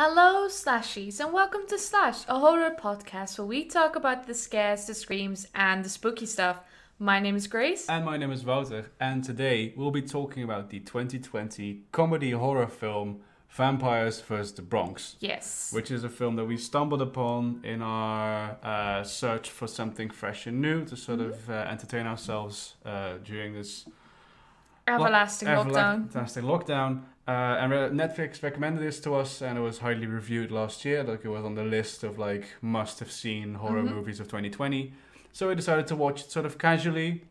Hello, Slashies, and welcome to Slash, a horror podcast where we talk about the scares, the screams, and the spooky stuff. My name is Grace. And my name is Wouter, and today we'll be talking about the 2020 comedy horror film Vampires vs. the Bronx. Yes. Which is a film that we stumbled upon in our search for something fresh and new to sort of entertain ourselves during this Everlasting lockdown. Everlasting lockdown. And Netflix recommended this to us, and it was highly reviewed last year. Like, it was on the list of like must-have-seen horror movies of 2020. So we decided to watch it sort of casually.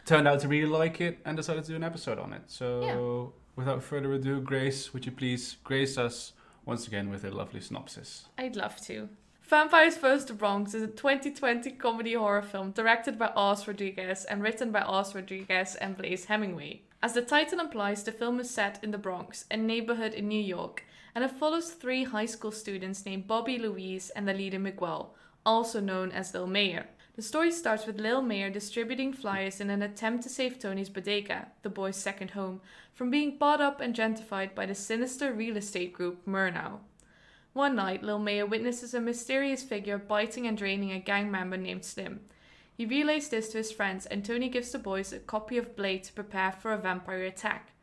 Turned out to really like it, and decided to do an episode on it. So without further ado, Grace, would you please grace us once again with a lovely synopsis? I'd love to. Vampires vs. the Bronx is a 2020 comedy horror film directed by Oz Rodriguez and written by Oz Rodriguez and Blaise Hemingway. As the title implies, the film is set in the Bronx, a neighborhood in New York, and it follows three high school students named Bobby, Louise, and the leader Miguel, also known as Lil Mayor. The story starts with Lil Mayor distributing flyers in an attempt to save Tony's bodega, the boys' second home, from being bought up and gentrified by the sinister real estate group Murnau. One night, Lil Mayor witnesses a mysterious figure biting and draining a gang member named Slim. He relays this to his friends, and Tony gives the boys a copy of Blade to prepare for a vampire attack.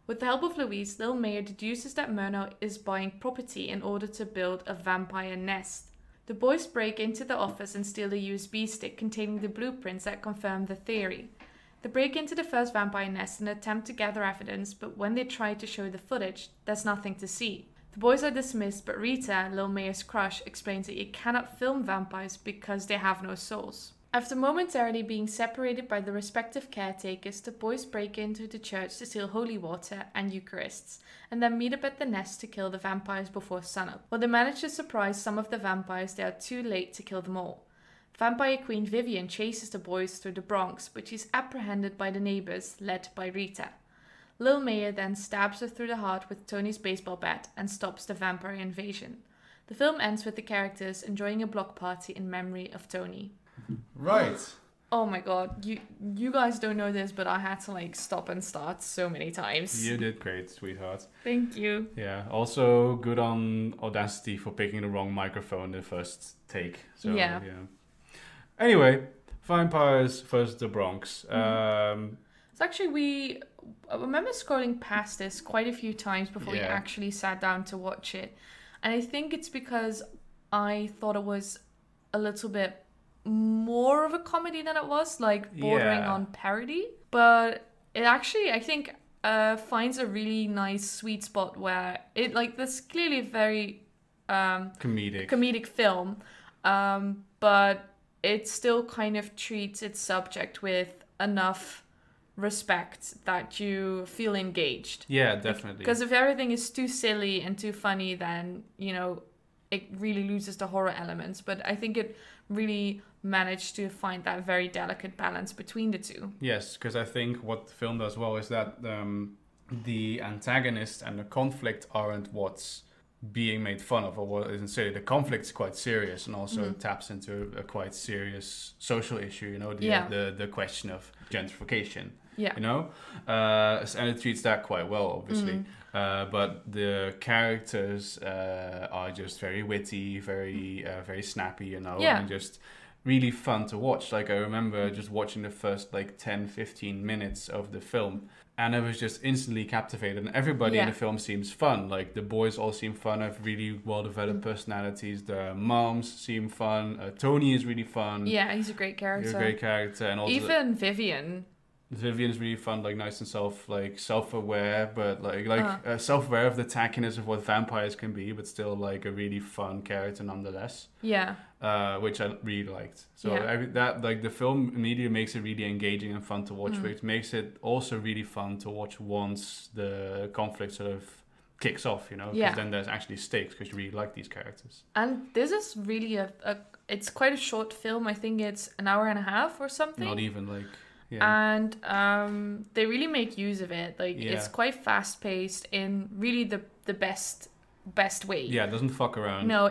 With the help of Louise, Lil Mayor deduces that Murnau is buying property in order to build a vampire nest. The boys break into the office and steal a USB stick containing the blueprints that confirm the theory. They break into the first vampire nest and attempt to gather evidence, but when they try to show the footage, there's nothing to see. The boys are dismissed, but Rita, Lil Mayor's crush, explains that you cannot film vampires because they have no souls. After momentarily being separated by the respective caretakers, the boys break into the church to steal holy water and Eucharists, and then meet up at the nest to kill the vampires before sunup. While they manage to surprise some of the vampires, they are too late to kill them all. Vampire Queen Vivian chases the boys through the Bronx, but she's apprehended by the neighbors, led by Rita. Lil Mayor then stabs her through the heart with Tony's baseball bat and stops the vampire invasion. The film ends with the characters enjoying a block party in memory of Tony. Right. Oh my god, you guys don't know this, but I had to like stop and start so many times. You did great, sweetheart. Thank you. Yeah, also good on Audacity for picking the wrong microphone the first take. So, yeah. Anyway, Vampires vs. the Bronx. It's actually, I remember scrolling past this quite a few times before we actually sat down to watch it. And I think it's because I thought it was a little bit more of a comedy than it was, like bordering on parody. But it actually, I think, finds a really nice sweet spot where it, like, there's clearly a very comedic film, but it still kind of treats its subject with enough respect that you feel engaged. Yeah, definitely. Because if everything is too silly and too funny, then, you know, it really loses the horror elements. But I think it really managed to find that very delicate balance between the two. Yes, because I think what the film does well is that the antagonist and the conflict aren't what's being made fun of, or what isn't silly. The conflict's quite serious and also taps into a quite serious social issue, you know, the question of gentrification. Yeah. You know? And it treats that quite well, obviously. But the characters are just very witty, very snappy, you know, and just really fun to watch. Like, I remember just watching the first like 10-15 minutes of the film, and I was just instantly captivated, and everybody in the film seems fun. Like, the boys all seem fun, have really well-developed personalities. The moms seem fun. Tony is really fun. Yeah, he's a great character. And also even Vivian's really fun, like nice and self-aware, but self-aware of the tackiness of what vampires can be, but still like a really fun character nonetheless. Yeah. Which I really liked. So that like the film immediately makes it really engaging and fun to watch, which makes it also really fun to watch once the conflict sort of kicks off, you know, because then there's actually stakes because you really like these characters. And this is really it's quite a short film. I think it's an hour and a half or something. Not even like. Yeah. And they really make use of it. Like it's quite fast paced in really the best way. Yeah, it doesn't fuck around. No,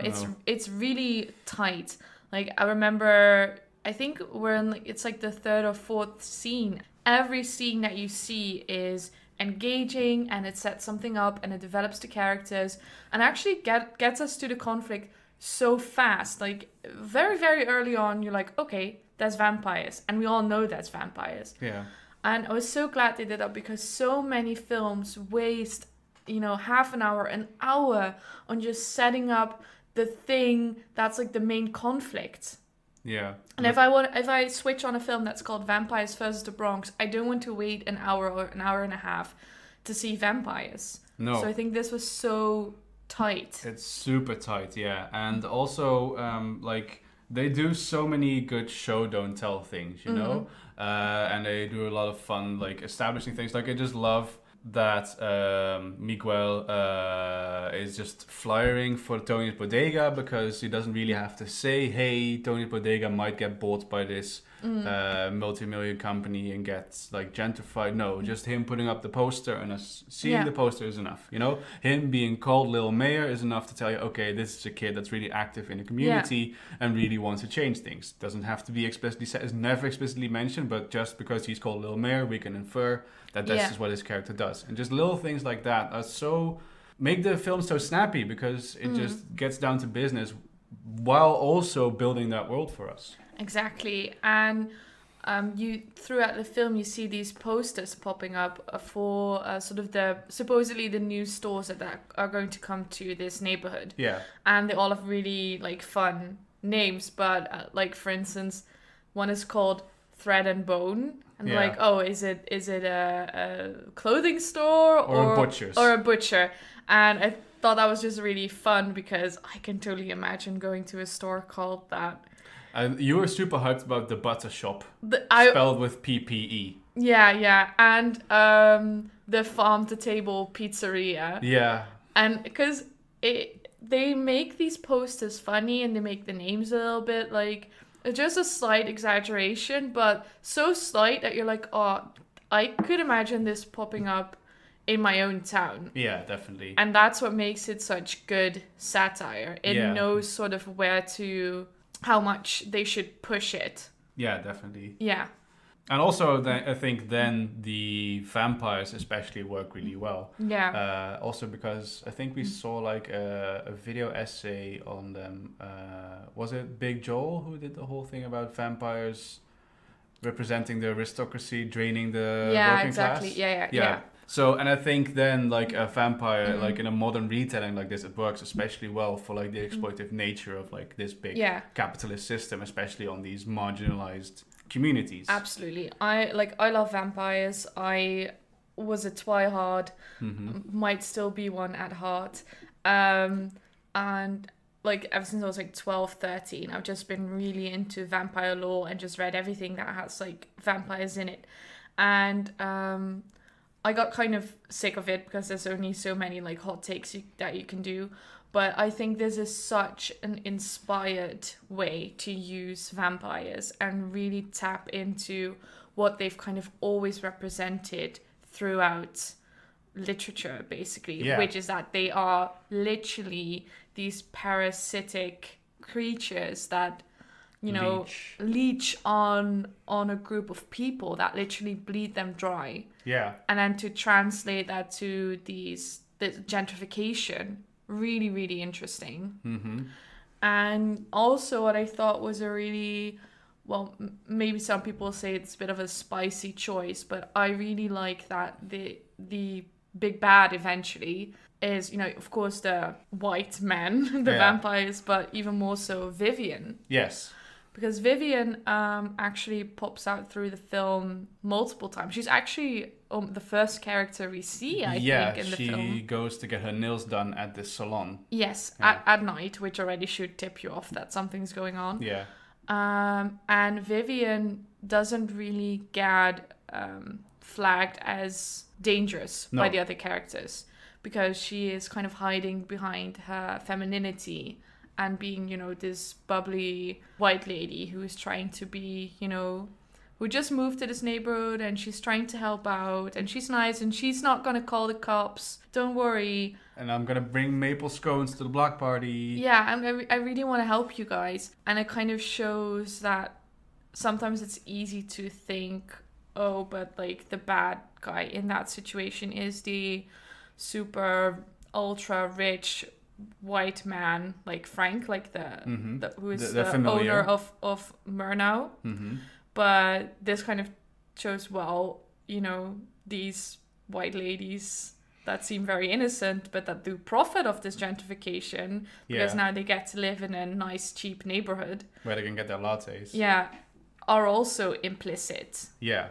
it's really tight. Like I remember, I think we're in it's like the third or fourth scene. Every scene that you see is engaging, and it sets something up and it develops the characters and actually gets us to the conflict so fast. Like very, very early on, you're like, okay, there's vampires, and we all know there's vampires. Yeah. And I was so glad they did that, because so many films waste, half an hour on just setting up the thing that's like the main conflict. Yeah. And if I switch on a film that's called Vampires versus the Bronx, I don't want to wait an hour or an hour and a half to see vampires. No. So I think this was so tight. It's super tight, yeah. And also, like, they do so many good show don't tell things, you know? And they do a lot of fun, like, establishing things. Like, I just love that Miguel is just flyering for Tony's Bodega, because he doesn't really have to say, hey, Tony's Bodega might get bought by this multi-million company and get like gentrified. No, just him putting up the poster and us seeing the poster is enough, you know? Him being called Little Mayor is enough to tell you, okay, this is a kid that's really active in the community and really wants to change things. Doesn't have to be explicitly said, it's never explicitly mentioned, but just because he's called Little Mayor, we can infer that this is what his character does. And just little things like that are so, make the film so snappy, because it just gets down to business while also building that world for us. Exactly. And you throughout the film, you see these posters popping up for sort of supposedly the new stores that are going to come to this neighborhood. Yeah. And they all have really like fun names, but like for instance, one is called Thread and Bone. And like, oh, is it a clothing store or a butcher's? Or a butcher? And I thought that was just really fun, because I can totally imagine going to a store called that. And you were super hyped about the butter shop, spelled with PPE. Yeah. And the farm to table pizzeria. Yeah. And because they make these posters funny, and they make the names a little bit like, just a slight exaggeration, but so slight that you're like, oh, I could imagine this popping up in my own town. Yeah, definitely. And that's what makes it such good satire. It knows sort of how much they should push it. Yeah, definitely. Yeah. And also, I think then the vampires especially work really well. Yeah. Also because I think we saw like a video essay on them. Was it Big Joel who did the whole thing about vampires representing the aristocracy, draining the working exactly. class? Yeah. So, and I think then like a vampire, like in a modern retelling like this, it works especially well for like the exploitive nature of like this big capitalist system, especially on these marginalized communities. Absolutely. I love vampires. I was a twihard, might still be one at heart. And like ever since I was like 12, 13, I've just been really into vampire lore and just read everything that has like vampires in it. And I got kind of sick of it, because there's only so many like hot takes that you can do. But I think this is such an inspired way to use vampires and really tap into what they've kind of always represented throughout literature, basically, which is that they are literally these parasitic creatures that, you know, leech on a group of people, that literally bleed them dry. Yeah. And then to translate that to the gentrification, really, really interesting. And also what I thought was a really, well, maybe some people say it's a bit of a spicy choice, but I really like that the big bad eventually is, you know, of course the white men, the vampires, but even more so Vivian. Yes. Because Vivian actually pops out through the film multiple times. She's actually the first character we see, I think, in the film. Yeah, she goes to get her nails done at this salon. Yes, at night, which already should tip you off that something's going on. Yeah. And Vivian doesn't really get flagged as dangerous by the other characters, because she is kind of hiding behind her femininity and being, you know, this bubbly white lady who is trying to be, you know, who just moved to this neighborhood, and she's trying to help out, and she's nice, and she's not going to call the cops. Don't worry. And I'm going to bring maple scones to the block party. Yeah, I really want to help you guys. And it kind of shows that sometimes it's easy to think, oh, but like the bad guy in that situation is the super ultra rich white man, like Frank, like who is the owner of Murnau. But this kind of shows, well, you know, these white ladies that seem very innocent, but that do profit of this gentrification because now they get to live in a nice, cheap neighborhood where they can get their lattes. Yeah, are also implicit. Yeah.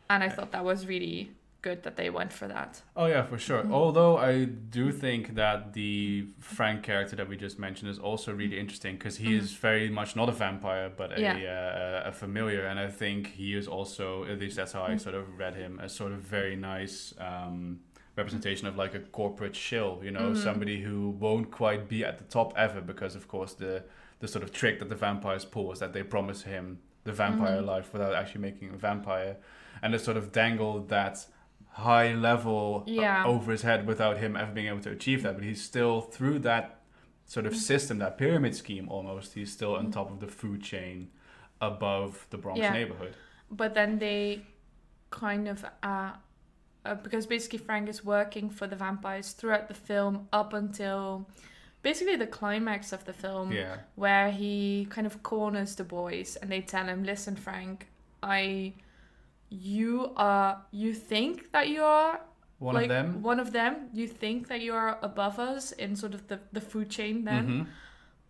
And I thought that was really good that they went for that. Oh yeah, for sure. Although I do think that the Frank character that we just mentioned is also really interesting because he is very much not a vampire but a familiar, and I think he is also, at least that's how I sort of read him, a sort of very nice representation of like a corporate shill, you know, somebody who won't quite be at the top ever because of course the sort of trick that the vampires pull is that they promise him the vampire life without actually making him a vampire, and they sort of dangle that high level over his head without him ever being able to achieve that. But he's still, through that sort of system, that pyramid scheme almost, he's still on top of the food chain above the Bronx neighborhood. But then they kind of because basically Frank is working for the vampires throughout the film up until basically the climax of the film, where he kind of corners the boys and they tell him, listen Frank, you think that you are one of them, you think that you are above us in sort of the food chain then,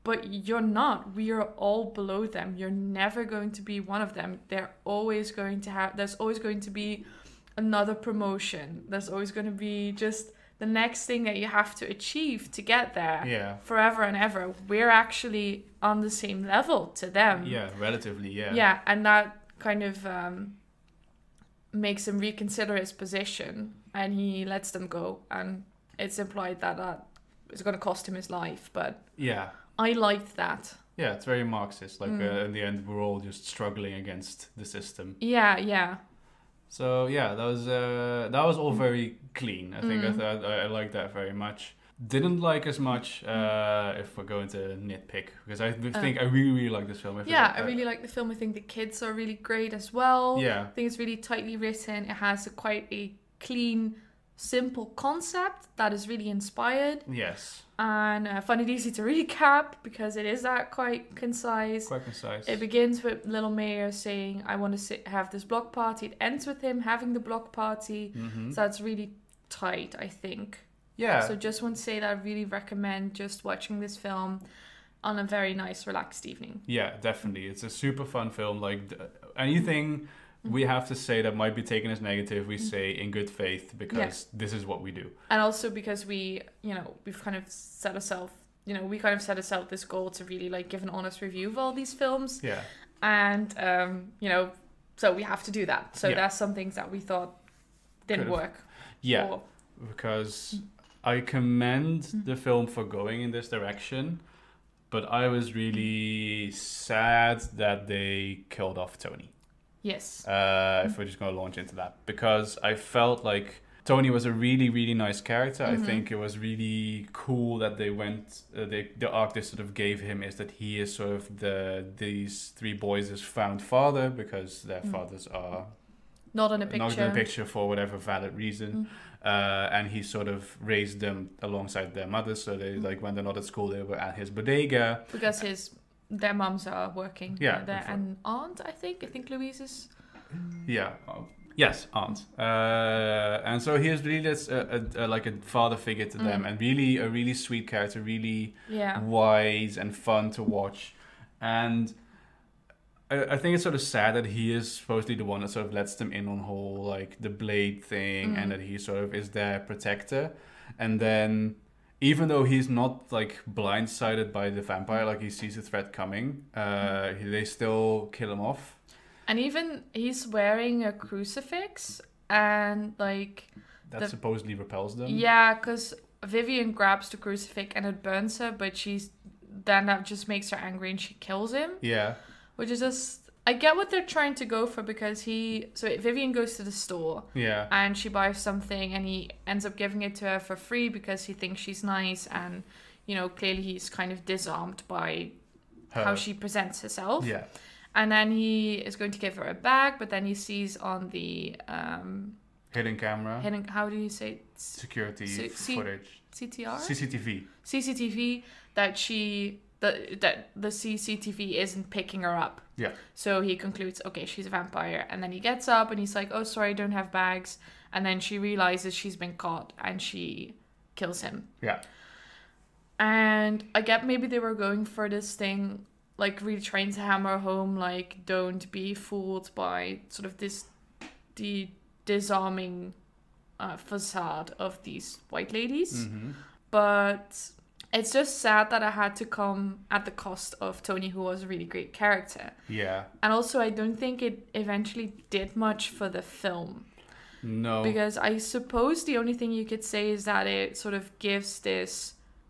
but you're not. We are all below them. You're never going to be one of them. There's always going to be another promotion. There's always going to be just the next thing that you have to achieve to get there forever and ever. We're actually on the same level to them. Yeah, relatively, Yeah, and that kind of makes him reconsider his position, and he lets them go, and it's implied that it's going to cost him his life, but I liked that. Yeah, it's very Marxist, like in the end we're all just struggling against the system. So yeah, that was all very clean. I think I like that very much. Didn't like as much if we're going to nitpick, because I think I really like this film. I really like the film. I think the kids are really great as well. Yeah. I think it's really tightly written. It has quite a clean, simple concept that is really inspired. Yes. And fun and easy to recap because it is that quite concise. Quite concise. It begins with Little Mayor saying, I want to have this block party. It ends with him having the block party. So that's really tight, I think. Yeah. So just want to say that I really recommend just watching this film on a very nice, relaxed evening. Yeah, definitely. It's a super fun film. Like anything we have to say that might be taken as negative, we say in good faith because this is what we do. And also because we've kind of set ourselves, this goal to really like give an honest review of all these films. Yeah. And, so we have to do that. So that's some things that we thought didn't work. Yeah. Because I commend the film for going in this direction, but I was really sad that they killed off Tony. Yes. If we're just going to launch into that, because I felt like Tony was a really, really nice character. I think it was really cool that they went. The arc they sort of gave him is that he is sort of these three boys' found father because their fathers are not in a picture for whatever valid reason. And he sort of raised them alongside their mothers, so they like when they're not at school they were at his bodega because their mums are working. And aunt, I think Louise's aunt, and so he is really like a father figure to them, and really a really sweet character, really wise and fun to watch. And I think it's sort of sad that he is supposedly the one that sort of lets them in on whole like the blade thing, and that he sort of is their protector. And then even though he's not like blindsided by the vampire, like he sees the threat coming, they still kill him off. And even he's wearing a crucifix, and like that supposedly repels them. Yeah, because Vivian grabs the crucifix and it burns her, but that just makes her angry and she kills him. Yeah. Which is just, I get what they're trying to go for because Vivian goes to the store. Yeah. And she buys something and he ends up giving it to her for free because he thinks she's nice, and, clearly he's kind of disarmed by how she presents herself. Yeah. And then he is going to give her a bag, but then he sees on the hidden camera, how do you say it? security footage, CTR? CCTV, that the CCTV isn't picking her up. Yeah. So he concludes, okay, she's a vampire. And then he gets up and he's like, oh, sorry, I don't have bags. And then she realizes she's been caught and she kills him. Yeah. And I get maybe they were going for this thing, like really trying to hammer home, like, don't be fooled by sort of the disarming facade of these white ladies. Mm-hmm. But it's just sad that it had to come at the cost of Tony, who was a really great character. Yeah. And also, I don't think it eventually did much for the film. No. Because I suppose the only thing you could say is that it sort of gives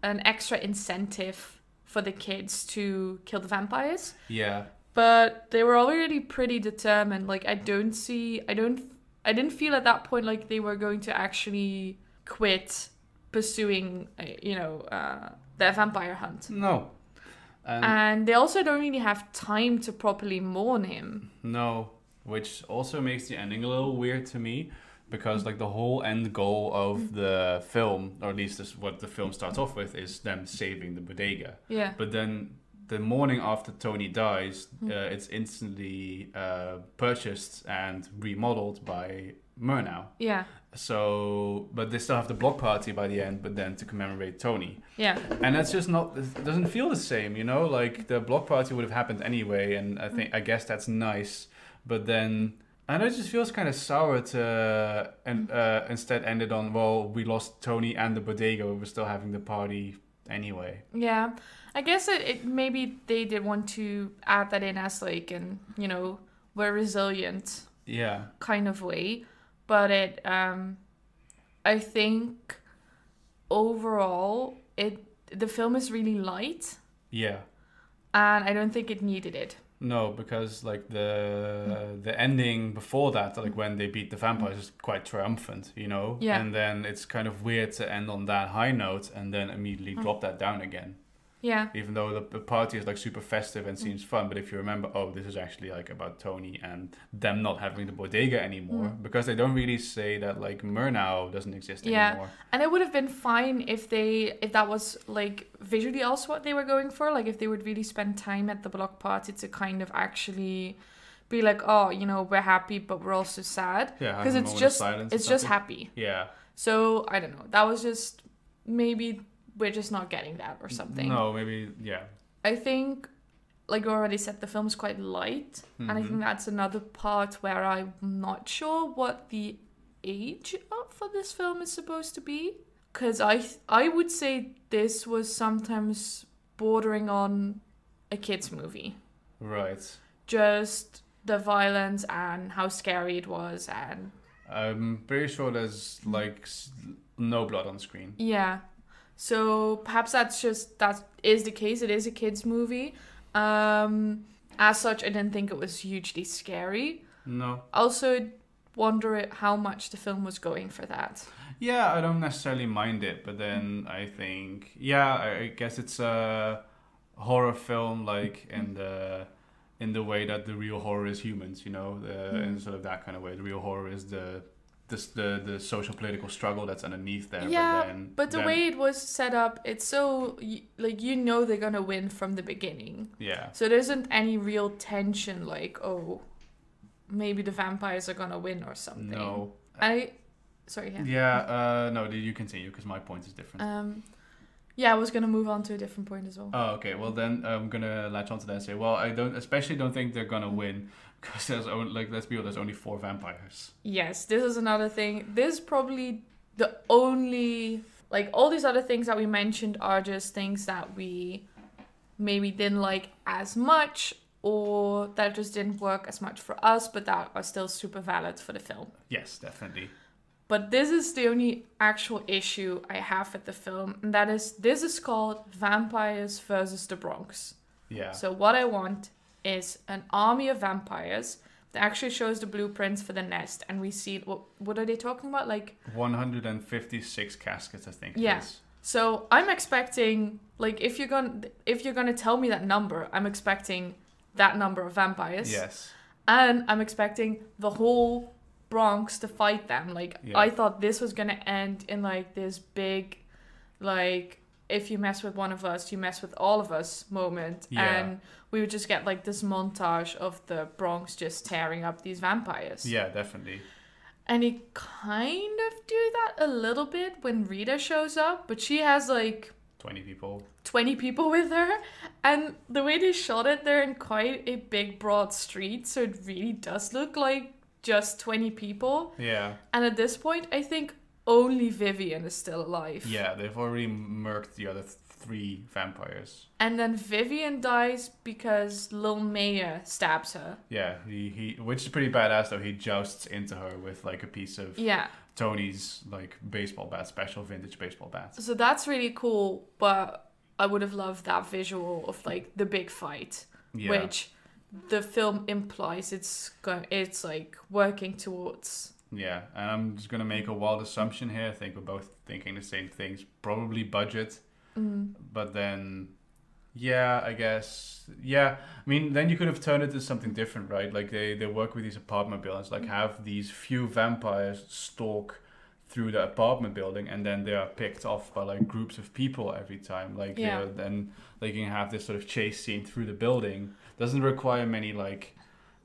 an extra incentive for the kids to kill the vampires. Yeah. But they were already pretty determined. Like, I didn't feel at that point like they were going to actually quit pursuing, their vampire hunt. No. And they also don't really have time to properly mourn him. No, which also makes the ending a little weird to me, because like the whole end goal of the film, or at least this is what the film starts off with, is them saving the bodega. Yeah. But then the morning after Tony dies, it's instantly purchased and remodeled by Murnau. Yeah. So, but they still have the block party by the end, but then to commemorate Tony. Yeah. And that's just it doesn't feel the same, like the block party would have happened anyway, and I guess that's nice, but then, and it just feels kind of sour to instead end it on, well, we lost Tony and the bodega, we were still having the party anyway. Yeah. I guess it maybe they did want to add that in as like we're resilient. Yeah. Kind of way. But I think overall the film is really light. Yeah. And I don't think it needed it. No, because like the ending before that, like when they beat the vampires, is quite triumphant, Yeah. And then it's kind of weird to end on that high note and then immediately drop that down again. Yeah. Even though the party is like super festive and seems fun, but if you remember, this is actually like about Tony and them not having the bodega anymore, because they don't really say that like Murnau doesn't exist anymore. And it would have been fine if that was like visually also what they were going for, like if they would really spend time at the block party to kind of actually be like, we're happy but we're also sad, because it's just happy. Yeah. So I don't know, that was just maybe we're just not getting that or something. No, maybe, yeah. I think, like I already said, the film's quite light. And I think that's another part where I'm not sure what the age for this film is supposed to be. Because I would say this was sometimes bordering on a kid's movie. Right. Just the violence and how scary it was. And I'm pretty sure there's like no blood on screen. Yeah. So perhaps that is the case. It is a kid's movie. As such, I didn't think it was hugely scary. No. Also, wonder how much the film was going for that. Yeah, I don't necessarily mind it, but then I think, I guess it's a horror film, like in the way that the real horror is humans, in sort of that kind of way. The real horror is the social political struggle that's underneath there. Yeah, but the way it was set up, it's so, like, they're gonna win from the beginning. Yeah. So there isn't any real tension, like, maybe the vampires are gonna win or something. No. Sorry, yeah. Yeah, no, you continue, because my point is different. Yeah, I was gonna move on to a different point as well. Oh, okay. Well, then I'm gonna latch onto that and say, well, I don't think they're gonna win, because there's let's be honest, there's only 4 vampires. Yes, this is another thing. This is probably the only, like, all these other things that we mentioned are just things that we maybe didn't like as much, or that just didn't work as much for us, but that are still super valid for the film. Yes, definitely. But this is the only actual issue I have with the film, and this is called Vampires versus the Bronx. Yeah. So what I want is an army of vampires that actually shows the blueprints for the nest, and we see what are they talking about? Like 156 caskets, I think. Yeah. So I'm expecting, like, if you're gonna tell me that number, I'm expecting that number of vampires. Yes. And I'm expecting the whole Bronx to fight them. Like, I thought this was gonna end in like this big, like, if you mess with one of us, you mess with all of us moment. And we would just get like this montage of the Bronx just tearing up these vampires. Yeah, definitely. And he kind of do that a little bit when Rita shows up, but she has like 20 people with her, and the way they shot it, they're in quite a big broad street, so it really does look like just 20 people. Yeah. And at this point, I think only Vivian is still alive. Yeah, they've already murked the other 3 vampires. And then Vivian dies because Lil Maya stabs her. Yeah, he which is pretty badass though. He jousts into her with like a piece of Tony's like baseball bat, special vintage baseball bat. So that's really cool, but I would have loved that visual of like the big fight, which the film implies it's like working towards. Yeah, and I'm just gonna make a wild assumption here. I think we're both thinking the same things. Probably budget, but then, I guess, I mean, then you could have turned it to something different, right? Like they work with these apartment buildings, like have these few vampires stalk through the apartment building, and then they are picked off by like groups of people every time. Like then they can have this sort of chase scene through the building. Doesn't require many like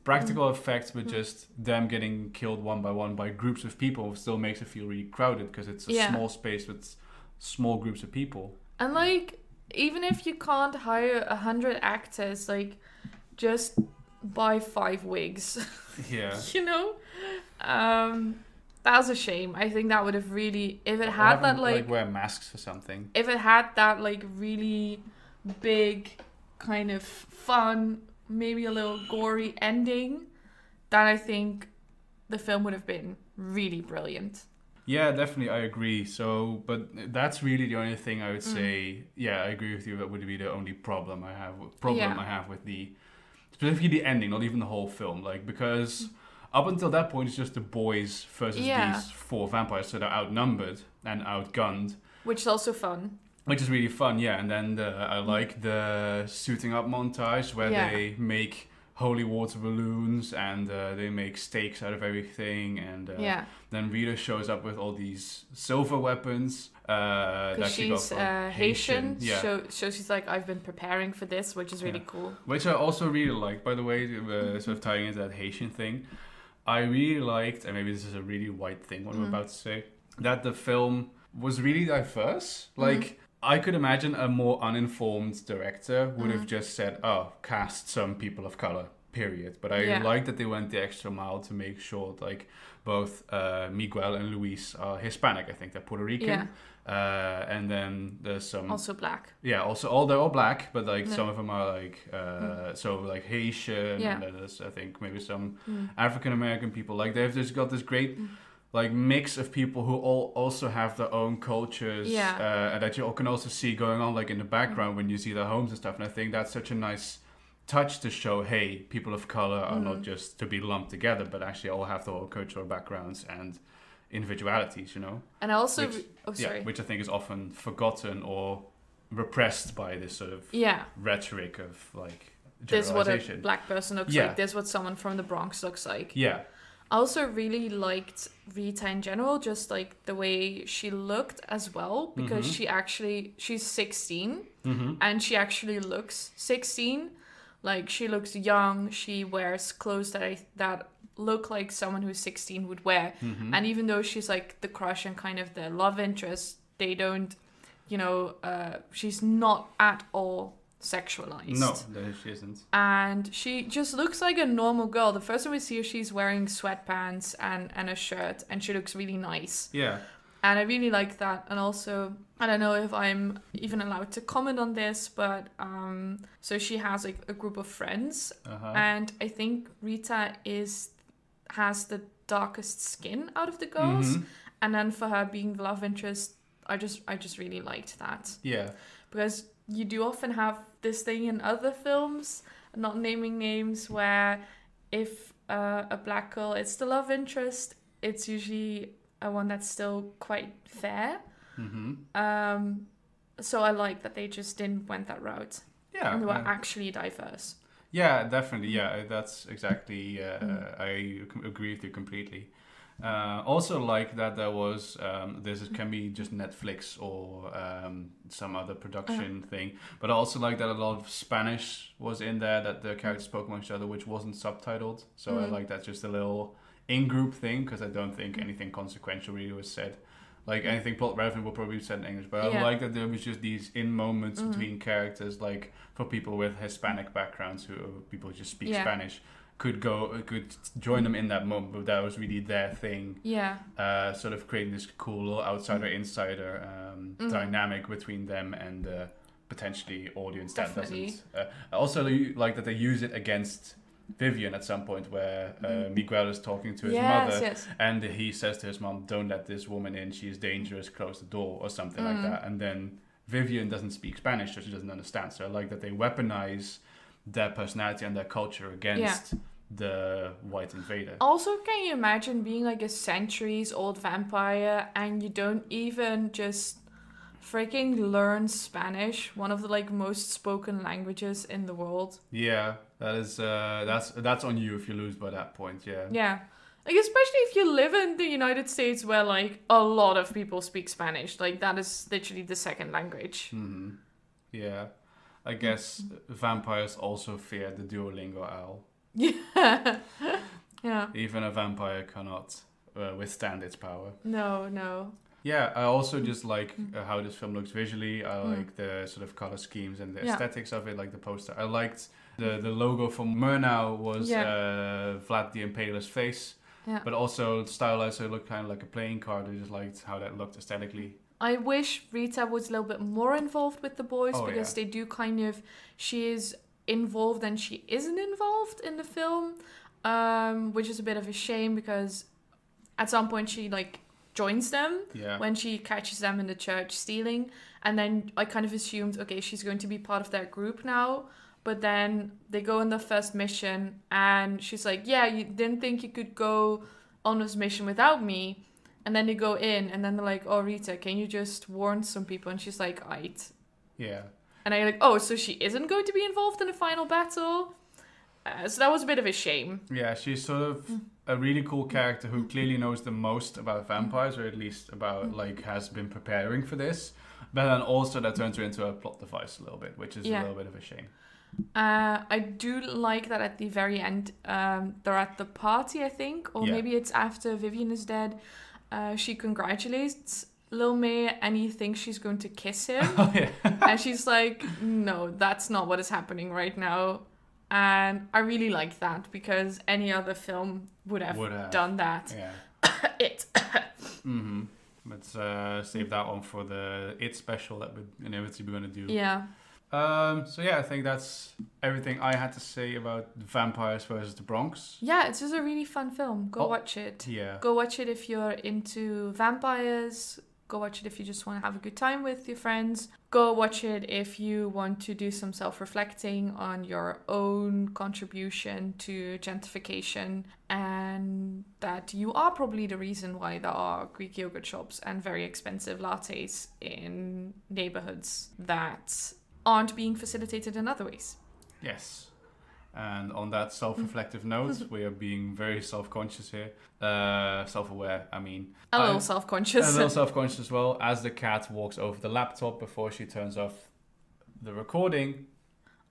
practical effects, but just them getting killed one by one by groups of people still makes it feel really crowded because it's a small space with small groups of people. And like, even if you can't hire 100 actors, like, just buy 5 wigs. Yeah. You know? That was a shame. I think that would have really, if it had that like wear masks or something. If it had that like really big kind of fun, maybe a little gory ending, then I think the film would have been really brilliant. Yeah, definitely, I agree. So, but that's really the only thing I would say. Yeah, I agree with you. That would be the only problem I have. I have with specifically the ending, not even the whole film. Like, because up until that point, it's just the boys versus these 4 vampires, so they're outnumbered and outgunned. Which is also fun. Which is really fun, yeah. And then I like the suiting up montage where they make holy water balloons and they make stakes out of everything. And then Rita shows up with all these silver weapons. Because she's Haitian. Yeah. So she's like, I've been preparing for this, which is really cool. Which I also really like, by the way, sort of tying into that Haitian thing. I really liked, and maybe this is a really white thing, what I'm about to say, that the film was really diverse. Like, I could imagine a more uninformed director would have just said, cast some people of color, period. But I like that they went the extra mile to make sure, like, both Miguel and Luis are Hispanic. I think they're Puerto Rican. And then there's some... Also black. Yeah, they're all black, but, like, some of them are, like, so, like, Haitian. And then there's, I think, maybe some African-American people. Like, they've just got this great... like mix of people who all also have their own cultures and that you all can also see going on like in the background when you see their homes and stuff. And I think that's such a nice touch to show, hey, people of color are not just to be lumped together, but actually all have their own cultural backgrounds and individualities, you know. And also, which I think is often forgotten or repressed by this sort of rhetoric of like generalization. This is what a black person looks like. This is what someone from the Bronx looks like. Yeah. I also really liked Rita in general, just like the way she looked as well, because she's 16 and she actually looks 16. Like, she looks young, she wears clothes that look like someone who's 16 would wear. And even though she's like the crush and kind of the love interest, they don't, she's not at all sexualized. No, she isn't. And she just looks like a normal girl. The first time we see her, she's wearing sweatpants and a shirt, and she looks really nice. Yeah. And I really like that. And also, I don't know if I'm even allowed to comment on this, but so she has like a group of friends, and I think Rita has the darkest skin out of the girls, and then for her being the love interest, I just really liked that. Yeah. Because you do often have this thing in other films, not naming names, where if a black girl is the love interest, it's usually a one that's still quite fair. So I like that they just didn't went that route. Yeah. And they were actually diverse. Yeah, definitely. Yeah, that's exactly... I agree with you completely. Also like that there was can be just Netflix or some other production thing, but I also like that a lot of Spanish was in there, that the characters spoke among each other, which wasn't subtitled. So I like that, just a little in-group thing, because I don't think anything consequential really was said. Like anything plot relevant will probably be said in English, but I like that there was just these moments between characters, like for people with Hispanic backgrounds who people who just speak Spanish could join them in that moment, but that was really their thing. Yeah. Sort of creating this cool little outsider-insider dynamic between them and potentially audience that doesn't. I also like that they use it against Vivian at some point, where Miguel is talking to his mother, and he says to his mom, "Don't let this woman in, she is dangerous, close the door," or something like that. And then Vivian doesn't speak Spanish, so she doesn't understand. So I like that they weaponize their personality and their culture against the white invader. Also, can you imagine being like a centuries-old vampire and you don't even just freaking learn Spanish, one of the like most spoken languages in the world? Yeah, that is that's on you if you lose by that point. Yeah, like especially if you live in the United States where like a lot of people speak Spanish, like that is literally the second language. Yeah, I guess vampires also fear the Duolingo owl. Yeah. Even a vampire cannot withstand its power. No. Yeah, I also just like how this film looks visually. I like the sort of color schemes and the aesthetics of it, like the poster. I liked the logo from Murnau was Vlad the Impaler's face, but also stylized, so it looked kind of like a playing card. I just liked how that looked aesthetically. I wish Rita was a little bit more involved with the boys, because they do kind of, she is involved and she isn't involved in the film, which is a bit of a shame, because at some point she like joins them when she catches them in the church stealing, and then I kind of assumed, okay, she's going to be part of that group now, but then they go on the first mission and she's like, yeah, you didn't think you could go on this mission without me, and then they go in and then they're like, oh Rita, can you just warn some people? And she's like, aight. And I'm like, oh, so she isn't going to be involved in the final battle? So that was a bit of a shame. Yeah, she's sort of a really cool character who clearly knows the most about vampires, or at least about, like, has been preparing for this. But then also that turns her into a plot device a little bit, which is a little bit of a shame. I do like that at the very end, they're at the party, I think, or maybe it's after Vivian is dead. She congratulates Lil May and he thinks she's going to kiss him. And she's like, no, that's not what is happening right now. And I really like that, because any other film would have done that. It. Let's save that one for the It special that we're inevitably going to do. So yeah, I think that's everything I had to say about Vampires versus the Bronx. Yeah, it's just a really fun film. Go watch it. Go watch it if you're into vampires. Go watch it if you just want to have a good time with your friends. Go watch it if you want to do some self-reflecting on your own contribution to gentrification, and that you are probably the reason why there are Greek yogurt shops and very expensive lattes in neighborhoods that aren't being facilitated in other ways. Yes. And on that self-reflective note, we are being very self-conscious here. Self-aware, I mean. A little self-conscious. A little self-conscious as well, as the cat walks over the laptop before she turns off the recording.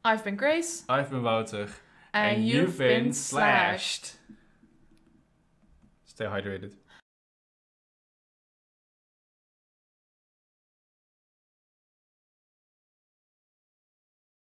I've been Grace. I've been Wouter. And you've been slashed. Stay hydrated.